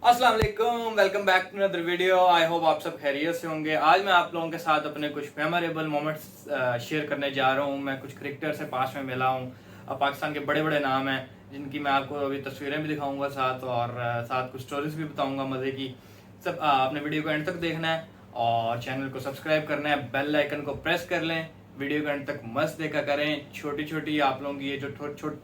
अस्सलाम वालेकुम, welcome back to another video. I hope आप सब खैरियत से होंगे। आज मैं आप लोगों के साथ अपने कुछ मेमोरेबल मोमेंट्स शेयर करने जा रहा हूँ। मैं कुछ क्रिकेटर से पास में मिला हूँ। पाकिस्तान के बड़े बड़े नाम हैं जिनकी मैं आपको अभी तस्वीरें भी दिखाऊंगा साथ, और साथ कुछ स्टोरीज भी बताऊंगा मज़े की। सब आपने वीडियो को एंड तक देखना है और चैनल को सब्सक्राइब करना है, बेल आइकन को प्रेस कर लें। वीडियो को एंड तक मस्त देखा करें। छोटी छोटी आप लोगों की ये जो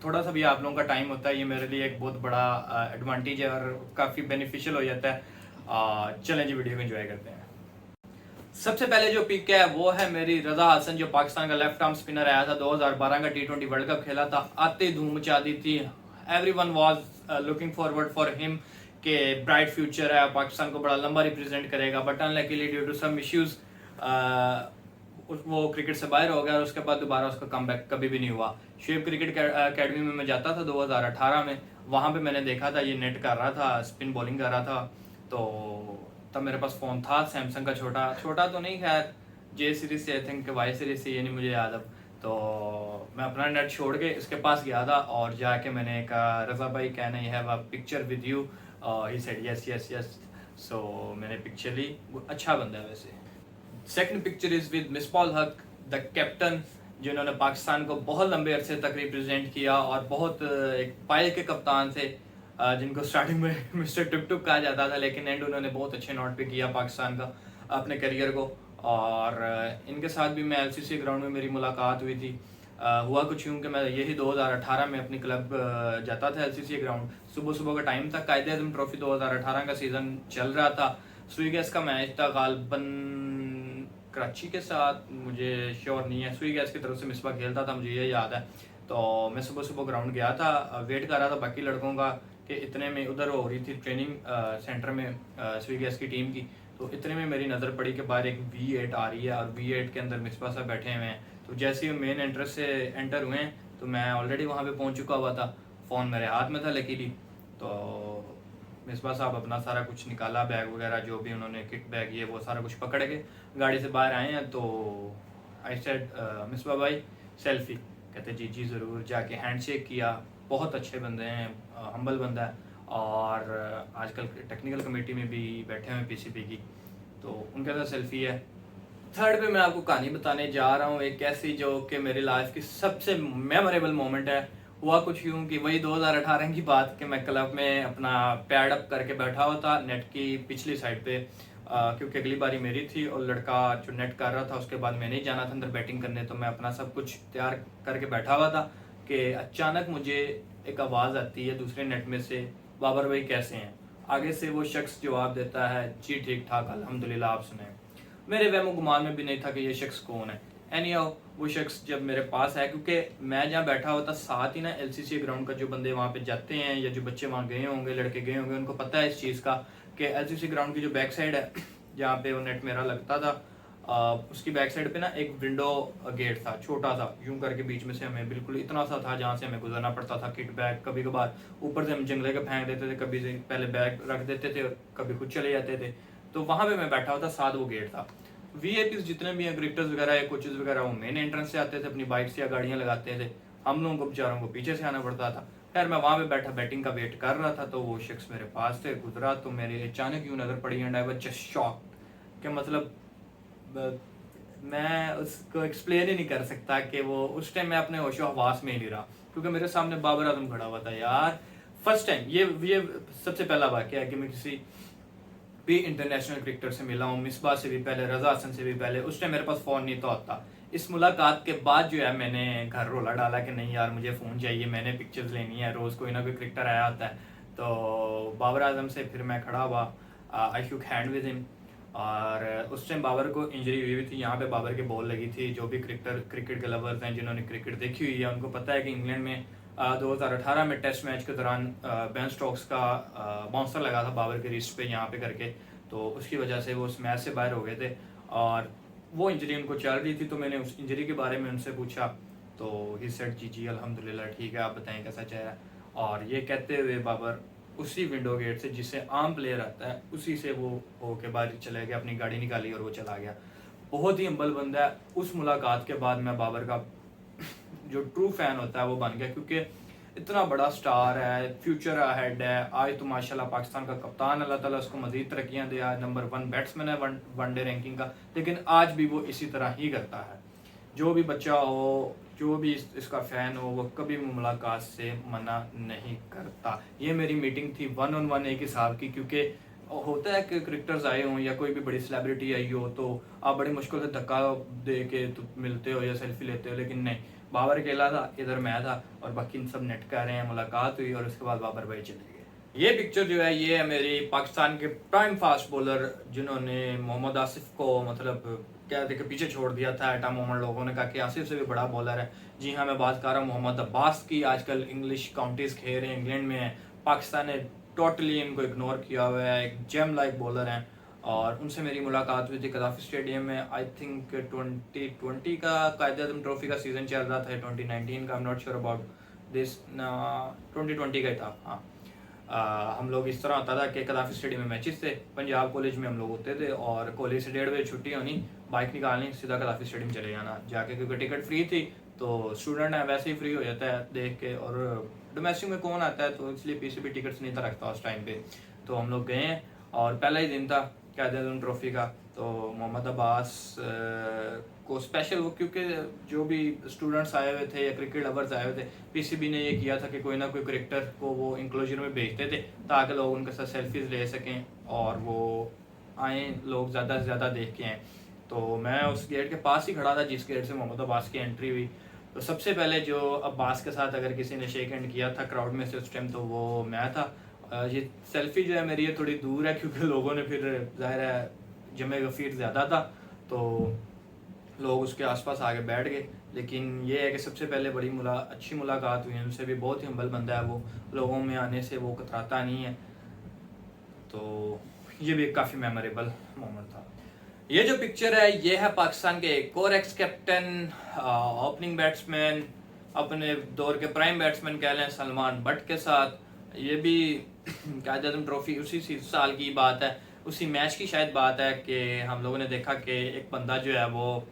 थोड़ा सा भी आप लोगों का टाइम होता है, ये मेरे लिए एक बहुत बड़ा एडवांटेज है और काफ़ी बेनिफिशियल हो जाता है। चलें जी, वीडियो को एंजॉय करते हैं। सबसे पहले जो पिक है वो है मेरी रजा हसन, जो पाकिस्तान का लेफ्ट आर्म स्पिनर आया था। 2012 का T20 वर्ल्ड कप खेला था, आते धूम मचा दी थी। Everyone was looking forward for him के ब्राइट फ्यूचर है, पाकिस्तान को बड़ा लंबा रिप्रेजेंट करेगा। But unluckily due to some issues वो क्रिकेट से बाहर हो गया और उसके बाद दोबारा उसका कमबैक कभी भी नहीं हुआ। शुएब क्रिकेट अकेडमी में मैं जाता था 2018 में। वहाँ पे मैंने देखा था ये नेट कर रहा था, स्पिन बॉलिंग कर रहा था। तो तब मेरे पास फ़ोन था सैमसंग का, छोटा छोटा तो नहीं, खैर J सीरीज से, आई थिंक वाई सीरीज से, ये नहीं मुझे याद अब। तो मैं अपना नेट छोड़ के इसके पास गया था और जाके मैंने कहा, रज़ा भाई can I have a picture with you? He said yes yes yes. So मैंने पिक्चर ली। वो अच्छा बंदा है वैसे। Second picture is with Misbah Haq, the captain, जिन्होंने पाकिस्तान को बहुत लंबे अरसे तक रिप्रेजेंट किया और बहुत एक पायल के कप्तान थे, जिनको स्टार्टिंग में मिस्टर टुक टुक कहा जाता था, लेकिन एंड उन्होंने बहुत अच्छे नोट पे किया पाकिस्तान का अपने करियर को। और इनके साथ भी मैं LCC ग्राउंड में मेरी मुलाकात हुई थी। हुआ कुछ यूँ कि मैं यही 2018 में अपनी क्लब जाता था LCC ग्राउंड। सुबह सुबह का टाइम था, कायदे आज़म ट्रॉफी 2018 का सीज़न चल रहा था। सुई का मैच था गालबन कराची के साथ, मुझे श्योर नहीं है। सुई गैस की तरफ से मिसबा खेलता था, मुझे ये याद है। तो मैं सुबह सुबह ग्राउंड गया था, वेट कर रहा था बाकी लड़कों का कि इतने में उधर हो रही थी ट्रेनिंग सेंटर में सुई गैस की टीम की। तो इतने में मेरी नज़र पड़ी कि बाहर एक V8 आ रही है और V8 के अंदर मिसबा साहब बैठे हुए हैं। तो जैसे ही मेन एंट्रेंस से एंटर हुए हैं तो मैं ऑलरेडी वहाँ पे पहुँच चुका हुआ था। फ़ोन मेरे हाथ में था लकीली। तो मिसबा साहब अपना सारा कुछ निकाला, बैग वगैरह जो भी उन्होंने, किट बैग ये वो सारा कुछ पकड़ के गाड़ी से बाहर आए हैं। तो आई सेड, मिसबा भाई सेल्फी? कहते जी जी ज़रूर। जाके हैंडशेक किया। बहुत अच्छे बंदे हैं, हम्बल बंदा है और आजकल टेक्निकल कमेटी में भी बैठे हुए PCB की। तो उनके साथ सेल्फी है। थर्ड पे मैं आपको कहानी बताने जा रहा हूँ, एक ऐसी जो कि मेरी लाइफ की सबसे मेमोरेबल मोमेंट है। हुआ कुछ यूँ कि वही 2018 की बात कि मैं क्लब में अपना पैड अप करके बैठा हुआ था नेट की पिछली साइड पे, क्योंकि अगली बारी मेरी थी और लड़का जो नेट कर रहा था उसके बाद मैंने ही जाना था अंदर बैटिंग करने। तो मैं अपना सब कुछ तैयार करके बैठा हुआ था कि अचानक मुझे एक आवाज़ आती है दूसरे नेट में से, बाबर भाई कैसे हैं? आगे से वो शख्स जवाब देता है, जी ठीक ठाक अल्हम्दुलिल्लाह, आप सुने। मेरे वहमो गुमान में भी नहीं था कि ये शख्स कौन है। एनीहाउ वो शख्स जब मेरे पास है, क्योंकि मैं जहाँ बैठा हुआ था साथ ही ना LCC ग्राउंड का, जो बंदे वहाँ पे जाते हैं या जो बच्चे वहाँ गए होंगे, लड़के गए होंगे, उनको पता है इस चीज़ का कि LCC ग्राउंड की जो बैक साइड है जहाँ पे वो नेट मेरा लगता था, उसकी बैक साइड पे ना एक विंडो गेट था, छोटा सा यूं करके बीच में से हमें बिल्कुल इतना सा था जहाँ से हमें गुजरना पड़ता था। किट बैग कभी कभार ऊपर से हम जंगले का फेंक देते थे, कभी से पहले बैग रख देते थे और कभी खुद चले जाते थे। तो वहाँ पे मैं बैठा हुआ था, साथ वो गेट था। VIPs जितने भी हैं, क्रिकेटर्स वगैरह या कोचेज वगैरह, वो मेन एंट्रेंस से आते थे, अपनी बाइक्स या गाड़ियाँ लगाते थे। हम लोगों को बेचारों को पीछे से आना पड़ता था। खैर मैं वहाँ पे बैठा बैटिंग का वेट कर रहा था, तो वो शख्स मेरे पास से गुजरा तो मेरे अचानक यूँ नज़र पड़ी and I was just shock कि मतलब मैं उसको एक्सप्लेन ही नहीं कर सकता कि वो उस टाइम मैं अपने होशो हवास में ही नहीं रहा, क्योंकि मेरे सामने बाबर आजम खड़ा हुआ था यार। फर्स्ट टाइम ये सबसे पहला वाक़या है कि मैं किसी भी इंटरनेशनल क्रिकेटर से मिला हूँ। मिसबा से भी पहले, रजा हसन से भी पहले। उस टाइम मेरे पास फ़ोन नहीं तो होता। इस मुलाकात के बाद जो है मैंने घर रोला डाला कि नहीं यार मुझे फ़ोन चाहिए, मैंने पिक्चर्स लेनी है, रोज़ कोई ना कोई क्रिकेटर आया होता है। तो बाबर आजम से फिर मैं खड़ा हुआ, आई शुक हैंड विद हिम। और उस टाइम बाबर को इंजरी हुई थी, यहाँ पे बाबर के बॉल लगी थी। जो भी क्रिकेट के लवर्स हैं, जिन्होंने क्रिकेट देखी हुई है, उनको पता है कि इंग्लैंड में 2018 में टेस्ट मैच के दौरान बेन स्टोक्स का बाउंसर लगा था बाबर के रिस्ट पे यहाँ पे करके। तो उसकी वजह से वो उस मैच से बाहर हो गए थे और वो इंजरी उनको चल रही थी। तो मैंने उस इंजरी के बारे में उनसे पूछा तो ही सेड जी जी अल्हम्दुलिल्लाह ठीक है, आप बताएं कैसा चेहरा। और ये कहते हुए बाबर उसी विंडो गेट से जिससे आम प्लेयर आता है, उसी से वो होके बाहर चले गए, अपनी गाड़ी निकाली और वो चला गया। बहुत ही हम्बल बंदा है। उस मुलाकात के बाद मैं बाबर का जो ट्रू फैन होता है वो बन गया, क्योंकि इतना बड़ा स्टार है, फ्यूचर अहेड है। आज तो माशाल्लाह पाकिस्तान का कप्तान, अल्लाह ताला उसको मजीद तरक्कियाँ दे, आज नंबर 1 बैट्समैन है वनडे रैंकिंग का, लेकिन आज भी वो इसी तरह ही करता है। जो भी बच्चा हो, जो भी इसका फ़ैन हो, वो कभी भी मुलाकात से मना नहीं करता। ये मेरी मीटिंग थी 1 on 1 एक हिसाब की, क्योंकि होता है कि क्रिकेटर्स आए हों या कोई भी बड़ी सेलिब्रिटी आई हो तो आप बड़ी मुश्किल से धक्का दे के तो मिलते हो या सेल्फी लेते हो, लेकिन नहीं, बाबर अकेला था, इधर मैं था और बाकी सब नेट कर रहे हैं। मुलाकात हुई और उसके बाद बाबर भाई चले गए। ये पिक्चर जो है ये है मेरी पाकिस्तान के प्राइम फास्ट बॉलर, जिन्होंने मोहम्मद आसिफ को मतलब कहते कि पीछे छोड़ दिया था एटा मोमेंट। लोगों ने कहा कि आसिफ से भी बड़ा बॉलर है। जी हाँ, मैं बात कर रहा हूँ मोहम्मद अब्बास की। आजकल इंग्लिश काउंटीज खेल रहे हैं, इंग्लैंड में है। पाकिस्तान ने टोटली इनको इग्नोर किया हुआ है, एक जेम लाइक बॉलर हैं। और उनसे मेरी मुलाकात हुई थी कदाफी स्टेडियम में। आई थिंक 2020 का कायद-ए-आज़म ट्रॉफी का सीज़न चल रहा था, 2019 का, I am not sure about this, 2020 का ही था। हाँ, हम लोग इस तरह होता था कि कदाफी स्टेडियम में मैचेस थे, पंजाब कॉलेज में हम लोग होते थे और कॉलेज से 1:30 बजे छुट्टी होनी, बाइक निकालनी, सीधा कदाफी स्टेडियम चले जाना जाके, क्योंकि टिकट फ्री थी तो स्टूडेंट है वैसे ही फ्री हो जाता है देख के। और डोमेस्टिक में कौन आता है, तो इसलिए पीसीबी टिकट्स नहीं था रखता उस टाइम पे। तो हम लोग गए हैं और पहला ही दिन था कायद-ए-आज़म ट्रॉफी का। तो मोहम्मद अब्बास को स्पेशल वो, क्योंकि जो भी स्टूडेंट्स आए हुए थे या क्रिकेट लवर्स आए हुए थे, पीसीबी ने ये किया था कि कोई ना कोई क्रिकेटर को वो इंक्लोजर में भेजते थे ताकि लोग उनके साथ सेल्फीज ले सकें और वो आए, लोग ज़्यादा से ज़्यादा देख के आएँ। तो मैं उस गेट के पास ही खड़ा था जिस गेट से मोहम्मद अब्बास की एंट्री हुई। तो सबसे पहले जो अब्बास के साथ अगर किसी ने शेक हैंड किया था क्राउड में से उस टाइम, तो वो मैं था। ये सेल्फी जो है मेरी ये थोड़ी दूर है, क्योंकि लोगों ने फिर ज़ाहिर है जमे गफ़ीर ज़्यादा था तो लोग उसके आसपास आके बैठ गए। लेकिन ये है कि सबसे पहले बड़ी अच्छी मुलाकात हुई उनसे भी। बहुत ही हम्बल बंदा है वो, लोगों में आने से वो कतराता नहीं है। तो ये भी काफ़ी मेमोरेबल मोमेंट था। ये जो पिक्चर है ये है पाकिस्तान के एक और एक्स कैप्टन, ओपनिंग बैट्समैन, अपने दौर के प्राइम बैट्समैन कह लें, सलमान बट के साथ। ये भी कायद-ए-आज़म ट्रॉफी उसी साल की बात है, उसी मैच की शायद बात है कि हम लोगों ने देखा कि एक बंदा जो है वो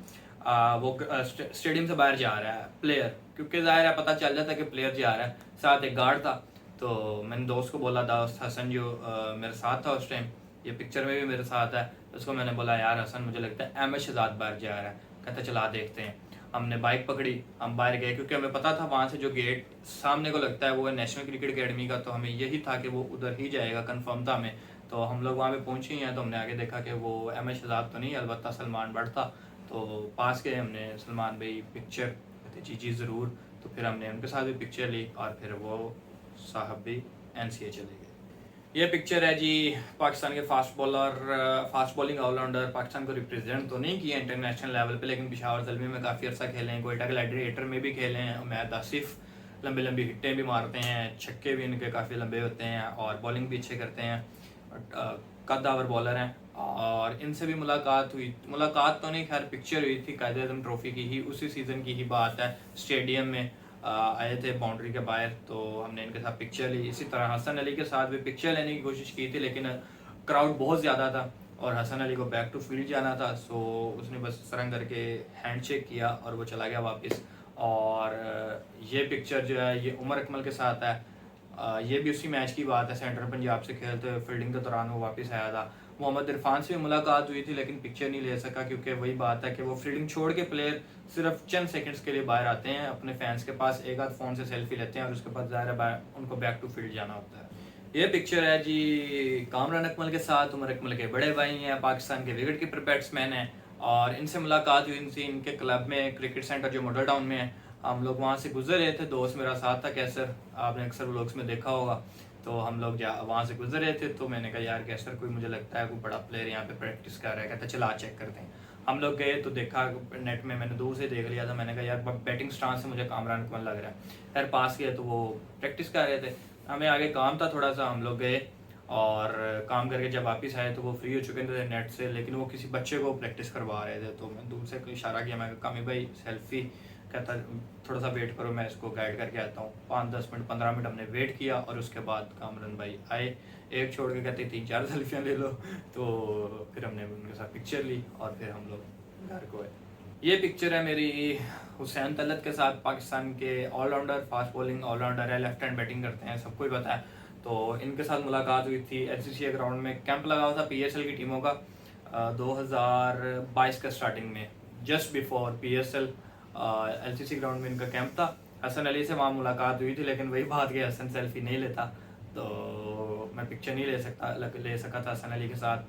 स्टेडियम से बाहर जा रहा है, प्लेयर, क्योंकि ज़ाहिर है पता चल जाता है कि प्लेयर जा रहा है। साथ एक गार्ड था, तो मैंने दोस्त को बोला, दोस्त हसन जो मेरे साथ था उस टाइम, ये पिक्चर में भी मेरे साथ है, उसको मैंने बोला यार हसन मुझे लगता है अहमद शहजाद बाहर जा रहा है। कहता चला देखते हैं। हमने बाइक पकड़ी, हम बाहर गए, क्योंकि हमें पता था वहाँ से जो गेट सामने को लगता है वो है नेशनल क्रिकेट अकेडमी का, तो हमें यही था कि वो उधर ही जाएगा, कंफर्म था हमें। तो हम लोग वहाँ पे पहुँचे ही हैं, तो हमने आगे देखा कि वो अहमद शहजाद तो नहीं, अलबत्ता सलमान बट था। तो पास गए, हमने सलमान भाई पिक्चर, कहते जी जी ज़रूर। तो फिर हमने उनके साथ भी पिक्चर ली और फिर वो साहब भी NCA चले गए। ये पिक्चर है जी पाकिस्तान के फास्ट बॉलिंग ऑलराउंडर, पाकिस्तान को रिप्रेजेंट तो नहीं किया इंटरनेशनल लेवल पे, लेकिन पेशावर ज़ल्मी में काफ़ी अर्सा खेले हैं, कोयटा ग्लैडिएटर में भी खेले हैं। उमैद आसिफ लंबी लंबी हिट्टें भी मारते हैं, छक्के भी इनके काफ़ी लंबे होते हैं और बॉलिंग भी अच्छे करते हैं, कद्दावर बॉलर हैं। और इनसे भी मुलाकात हुई, मुलाकात तो नहीं, खैर पिक्चर हुई थी, कायद-ए-आज़म ट्रॉफी की ही उसी सीज़न की ही बात है। स्टेडियम में आए थे बाउंड्री के बाहर, तो हमने इनके साथ पिक्चर ली। इसी तरह हसन अली के साथ भी पिक्चर लेने की कोशिश की थी, लेकिन क्राउड बहुत ज़्यादा था और हसन अली को बैक टू फील्ड जाना था। सो उसने बस सरंग करके हैंड शेक किया और वो चला गया वापस। और ये पिक्चर जो है ये उमर अकमल के साथ है। ये भी उसी मैच की बात है, सेंट्रल पंजाब से खेलते हुए फील्डिंग के दौरान वो वापस आया था। मोहम्मद इरफान से भी मुलाकात हुई थी, लेकिन पिक्चर नहीं ले सका, क्योंकि वही बात है कि वो फील्डिंग छोड़ के प्लेयर सिर्फ चंद सेकंड्स के लिए बाहर आते हैं अपने फैंस के पास, एक आध फ़ोन से सेल्फी लेते हैं और उसके बाद ज़ाहिर है उनको बैक टू फील्ड जाना होता है। ये पिक्चर है जी कामरान अकमल के साथ। उमर अकमल के बड़े भाई हैं, पाकिस्तान के विकेट कीपर बैट्समैन हैं और इनसे मुलाकात हुई इनसे इनके क्लब में, क्रिकेट सेंटर जो मॉडल टाउन में है। हम लोग वहाँ से गुजर रहे थे, दोस्त मेरा साथ था कैसर, आपने अक्सर व्लॉग्स में देखा होगा। तो हम लोग वहाँ से गुजर रहे थे, तो मैंने कहा यार कैसर कोई मुझे लगता है कोई बड़ा प्लेयर यहाँ पे प्रैक्टिस कर रहा है। कहता चला चेक करते हैं। हम लोग गए तो देखा नेट में, मैंने दूर से देख लिया था, मैंने कहा यार बैटिंग स्टांस से मुझे कामरान अकमल लग रहा है। यार पास गए तो वो प्रैक्टिस कर रहे थे, हमें आगे काम था थोड़ा सा, हम लोग गए और काम करके जब वापस आए तो वो फ्री हो चुके थे नेट से, लेकिन वो किसी बच्चे को प्रैक्टिस करवा रहे थे। तो मैं दूर से इशारा किया, मैं कामी भाई सेल्फी, कहता थोड़ा सा वेट करो मैं इसको गाइड करके आता हूँ। 5-10 मिनट 15 मिनट हमने वेट किया और उसके बाद कामरान भाई आए, एक छोड़ के कहते 3-4 सेल्फियाँ ले लो। तो फिर हमने उनके साथ पिक्चर ली और फिर हम लोग घर को आए। ये पिक्चर है मेरी हुसैन तलत के साथ, पाकिस्तान के ऑलराउंडर, फास्ट बॉलिंग ऑलराउंडर है, लेफ्ट हैंड बैटिंग करते हैं, सबको ही पता है। तो इनके साथ मुलाकात हुई थी एलसीसी ग्राउंड में, कैंप लगा हुआ था पीएसएल की टीमों का 2022 का स्टार्टिंग में, just before PSL LCC ground में इनका कैंप था। हसन अली से वहाँ मुलाकात हुई थी, लेकिन वही बात कि हसन सेल्फी नहीं लेता, तो मैं पिक्चर नहीं ले सका था हसन अली के साथ।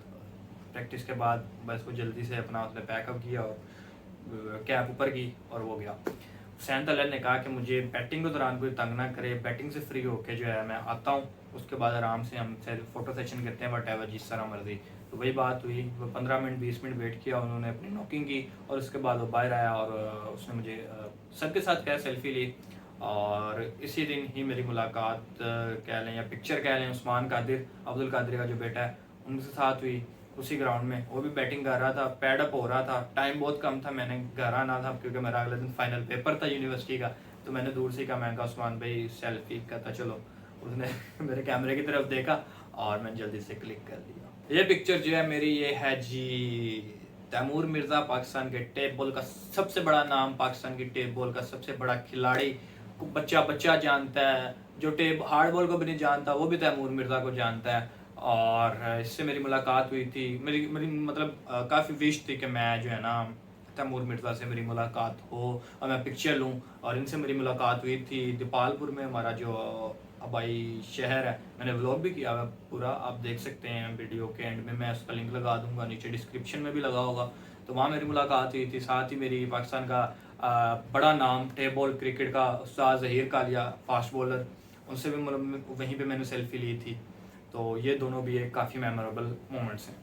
प्रैक्टिस के बाद बस वो जल्दी से अपना उसने पैकअप किया और कैप ऊपर की और वो गया। हुसैन तलत ने कहा कि मुझे बैटिंग के दौरान कोई तंग ना करे, बैटिंग से फ्री होके जो है मैं आता हूँ, उसके बाद आराम से हम फोटो सेशन करते हैं, वट जिस तरह मर्जी। तो वही बात हुई, वो 15 मिनट 20 मिनट वेट किया, उन्होंने अपनी नॉकिंग की और उसके बाद वो बाहर आया और उसने मुझे सबके साथ क्या सेल्फी ली। और इसी दिन ही मेरी मुलाकात कह लें या पिक्चर कह लें उस्मान कादिर, अब्दुल कादिर का जो बेटा है, उनके साथ हुई उसी ग्राउंड में। वो भी बैटिंग कर रहा था, पैड अप हो रहा था, टाइम बहुत कम था, मैंने घर आना था क्योंकि मेरा अगले दिन फाइनल पेपर था यूनिवर्सिटी का। तो मैंने दूर से कहा, मैं कहा उस्मान भाई सेल्फी, कहता चलो। उसने मेरे कैमरे की तरफ देखा और मैंने जल्दी से क्लिक कर दिया। ये पिक्चर जो है मेरी, ये है जी तैमूर मिर्ज़ा, पाकिस्तान के टेप बॉल का सबसे बड़ा नाम, पाकिस्तान की टेप बॉल का सबसे बड़ा खिलाड़ी को बच्चा बच्चा जानता है, जो टेप हार्ड बॉल को भी नहीं जानता वो भी तैमूर मिर्ज़ा को जानता है। और इससे मेरी मुलाकात हुई थी, मेरी मेरी मतलब काफ़ी विश थी कि मैं जो है ना तैमूर मिर्ज़ा से मेरी मुलाकात हो और मैं पिक्चर लूँ। और इनसे मेरी मुलाकात हुई थी दीपालपुर में, हमारा जो आबाई शहर है। मैंने व्लॉग भी किया हुआ पूरा, आप देख सकते हैं वीडियो के एंड में, मैं उसका लिंक लगा दूंगा, नीचे डिस्क्रिप्शन में भी लगा होगा। तो वहाँ मेरी मुलाकात हुई थी, साथ ही मेरी पाकिस्तान का बड़ा नाम टेप बॉल क्रिकेट का उस्ताद ज़हीर कालिया, फास्ट बॉलर, उनसे भी वहीं पे मैंने सेल्फी ली थी। तो ये दोनों भी एक काफ़ी मेमोरेबल मोमेंट्स हैं।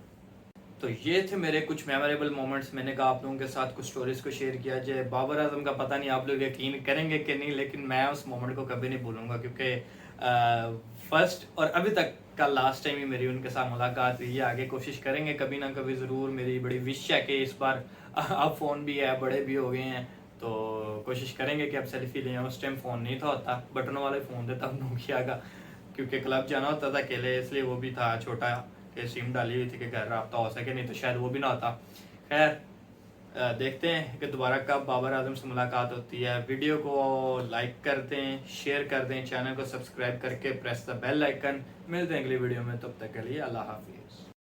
तो ये थे मेरे कुछ मेमोरेबल मोमेंट्स। मैंने कहा आप लोगों के साथ कुछ स्टोरीज को शेयर किया जाए। बाबर आजम का पता नहीं आप लोग यकीन करेंगे कि नहीं, लेकिन मैं उस मोमेंट को कभी नहीं भूलूंगा, क्योंकि फर्स्ट और अभी तक का लास्ट टाइम ही मेरी उनके साथ मुलाकात हुई है। आगे कोशिश करेंगे कभी ना कभी ज़रूर, मेरी बड़ी विश है कि इस बार अब फ़ोन भी है, बड़े भी हो गए हैं, तो कोशिश करेंगे कि अब सेल्फी लें। उस टाइम फ़ोन नहीं था होता, बटनों वाले फ़ोन थे तब नोकिया का, क्योंकि क्लब जाना होता था अकेले, इसलिए वो भी था छोटा कि सिम डाली हुई थी कि घर रब्ता हो सके, नहीं तो शायद वो भी ना होता। खैर देखते हैं कि दोबारा कब बाबर आजम से मुलाकात होती है। वीडियो को लाइक कर दें, शेयर कर दें, चैनल को सब्सक्राइब करके प्रेस द बेल आइकन। मिलते हैं अगली वीडियो में, तब तक के लिए अल्लाह हाफिज़।